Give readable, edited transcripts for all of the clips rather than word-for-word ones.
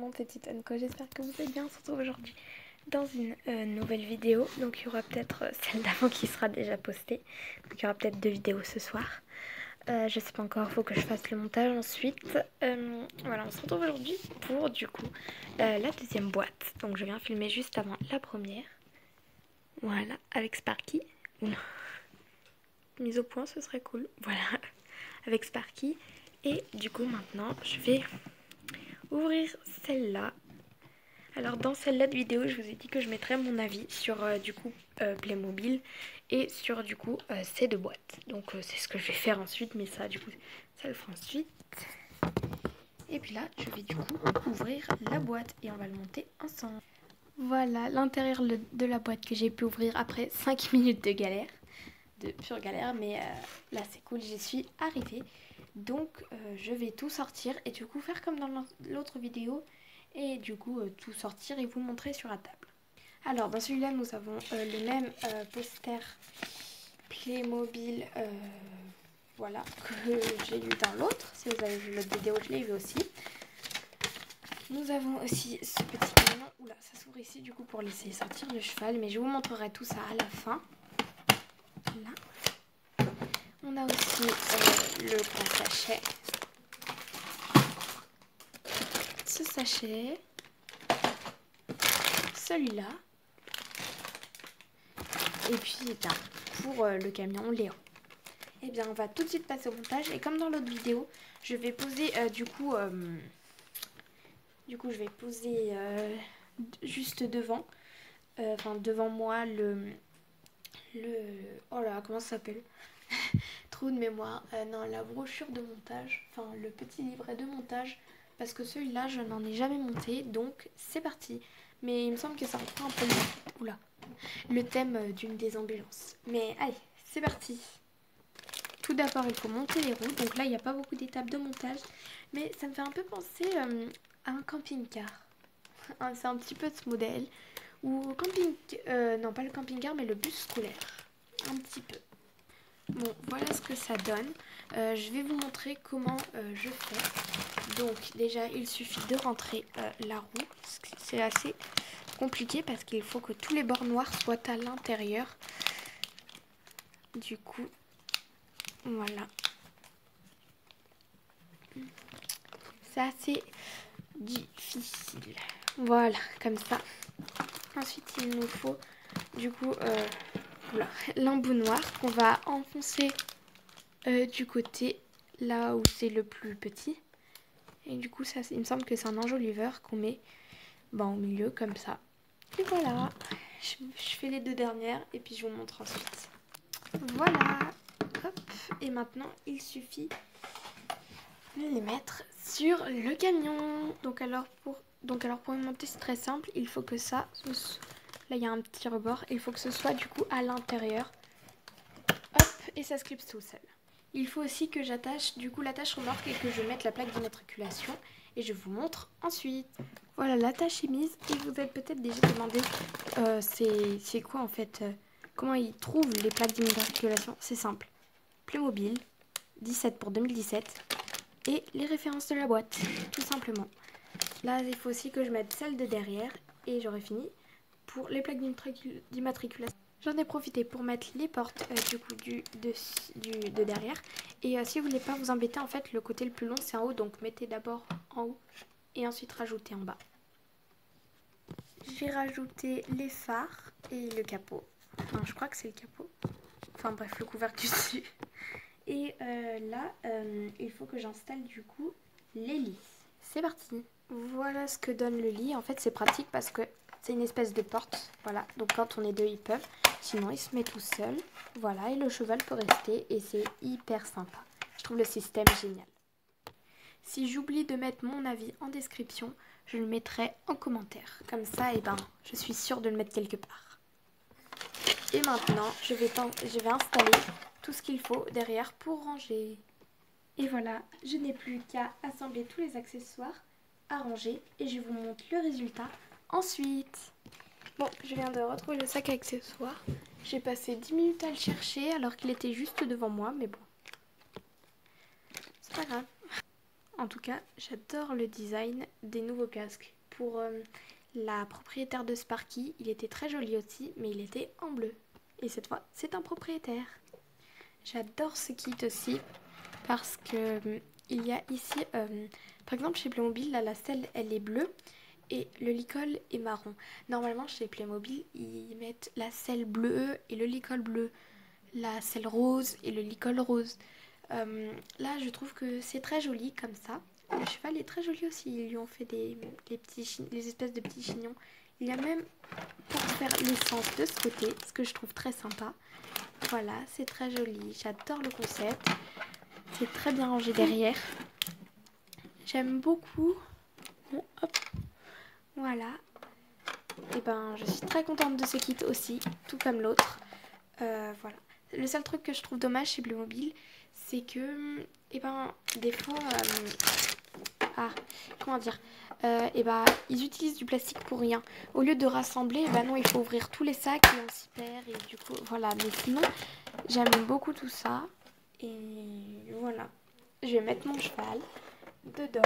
mon petit Anko, j'espère que vous allez bien. On se retrouve aujourd'hui dans une nouvelle vidéo. Donc il y aura peut-être celle d'avant qui sera déjà postée. Donc il y aura peut-être 2 vidéos ce soir. Je sais pas encore, il faut que je fasse le montage ensuite. Voilà, on se retrouve aujourd'hui pour du coup la deuxième boîte. Donc je viens filmer juste avant la première. Voilà, avec Sparky. Oula. Mise au point, ce serait cool. Voilà, avec Sparky. Et du coup maintenant je vais ouvrir celle-là. Alors dans celle-là de vidéo, je vous ai dit que je mettrais mon avis sur du coup Playmobil et sur du coup ces 2 boîtes. Donc c'est ce que je vais faire ensuite, mais ça du coup ça le fera ensuite. Et puis là, je vais du coup ouvrir la boîte et on va le monter ensemble. Voilà l'intérieur de la boîte que j'ai pu ouvrir après 5 minutes de galère, de pure galère, mais là c'est cool, j'y suis arrivée. Donc je vais tout sortir et du coup faire comme dans l'autre vidéo et du coup tout sortir et vous montrer sur la table. Alors dans celui-là nous avons le même poster Playmobil voilà, que j'ai lu dans l'autre. Si vous avez vu l'autre vidéo, je l'ai vu aussi. Nous avons aussi ce petit camion. Oula, ça s'ouvre ici du coup pour laisser sortir le cheval, mais je vous montrerai tout ça à la fin. Là. On a aussi le grand sachet. Ce sachet. Celui-là. Et puis pour le camion Léon. Et bien on va tout de suite passer au montage. Et comme dans l'autre vidéo, je vais poser du coup je vais poser juste devant. Enfin devant moi oh là, comment ça s'appelle? Trou de mémoire. Non, la brochure de montage. Enfin, le petit livret de montage. Parce que celui-là, je n'en ai jamais monté. Donc, c'est parti. Mais il me semble que ça reprend un peu le thème d'une des ambulances. Mais allez, c'est parti. Tout d'abord, il faut monter les roues. Donc là, il n'y a pas beaucoup d'étapes de montage. Mais ça me fait un peu penser à un camping-car. C'est un petit peu de ce modèle. Ou non, pas le camping-car, mais le bus scolaire. Un petit peu. Bon, voilà ce que ça donne. Je vais vous montrer comment je fais. Donc déjà, il suffit de rentrer la roue. C'est assez compliqué parce qu'il faut que tous les bords noirs soient à l'intérieur. Du coup, voilà. C'est assez difficile. Voilà, comme ça. Ensuite, il nous faut du coup l'embout noir qu'on va enfoncer du côté là où c'est le plus petit. Et du coup, ça, il me semble que c'est un enjoliveur qu'on met au milieu comme ça. Et voilà, je fais les 2 dernières et puis je vous montre ensuite. Voilà, hop. Et maintenant, il suffit de les mettre sur le camion. Donc alors pour les monter, c'est très simple. Il faut que ça, là il y a un petit rebord. Il faut que ce soit du coup à l'intérieur. Hop, et ça se clipse tout seul. Il faut aussi que j'attache du coup l'attache remorque et que je mette la plaque d'immatriculation et je vous montre ensuite. Voilà, l'attache est mise et vous êtes peut-être déjà demandé c'est quoi en fait, comment ils trouvent les plaques d'immatriculation. C'est simple, Playmobil 17 pour 2017 et les références de la boîte, tout simplement. Là, il faut aussi que je mette celle de derrière et j'aurai fini pour les plaques d'immatriculation. J'en ai profité pour mettre les portes du coup de derrière. Et si vous voulez pas vous embêter, en fait, le côté le plus long, c'est en haut. Donc, mettez d'abord en haut et ensuite rajoutez en bas. J'ai rajouté les phares et le capot. Enfin, je crois que c'est le capot. Enfin, bref, le couvercle du dessus. Et là, il faut que j'installe du coup les lits. C'est parti. Voilà ce que donne le lit. En fait, c'est pratique parce que c'est une espèce de porte. Voilà, donc quand on est 2, ils peuvent. Sinon, il se met tout seul. Voilà, et le cheval peut rester. Et c'est hyper sympa. Je trouve le système génial. Si j'oublie de mettre mon avis en description, je le mettrai en commentaire. Comme ça, je suis sûre de le mettre quelque part. Et maintenant, je vais installer tout ce qu'il faut derrière pour ranger. Et voilà, je n'ai plus qu'à assembler tous les accessoires, à ranger et je vous montre le résultat ensuite. Bon, je viens de retrouver le sac à accessoires. J'ai passé 10 minutes à le chercher alors qu'il était juste devant moi, mais bon, c'est pas grave. En tout cas, j'adore le design des nouveaux casques. pour la propriétaire de Sparky. Il était très joli aussi, mais il était en bleu. Et cette fois, c'est un propriétaire. J'adore ce kit aussi parce que il y a ici, par exemple chez Playmobil, là, la selle, elle est bleue et le licol est marron. Normalement, chez Playmobil, ils mettent la selle bleue et le licol bleu, la selle rose et le licol rose. Là, je trouve que c'est très joli comme ça. Le cheval est très joli aussi. Ils lui ont fait les espèces de petits chignons. Il y a même pour faire l'essence de ce côté, ce que je trouve très sympa. Voilà, c'est très joli. J'adore le concept. C'est très bien rangé derrière. J'aime beaucoup. Bon, hop. Voilà. Et ben, je suis très contente de ce kit aussi, tout comme l'autre. Voilà. Le seul truc que je trouve dommage chez Playmobil, c'est que, et ben, des fois, comment dire, et ben, ils utilisent du plastique pour rien. Au lieu de rassembler, et ben non, il faut ouvrir tous les sacs et on s'y perd. Et du coup, voilà. Mais sinon, j'aime beaucoup tout ça. Et voilà. Je vais mettre mon cheval dedans.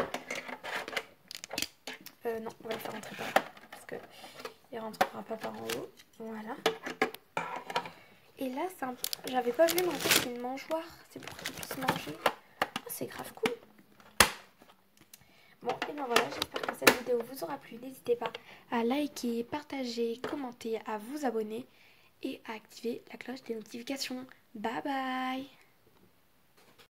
Non, on va le faire rentrer par là. Parce que il rentrera pas par en haut. Voilà. Et là, j'avais pas vu, mais en fait, c'est une mangeoire. C'est pour qu'il puisse manger. Oh, c'est grave cool. Bon, et ben voilà, j'espère que cette vidéo vous aura plu. N'hésitez pas à liker, partager, commenter, à vous abonner et à activer la cloche des notifications. Bye bye!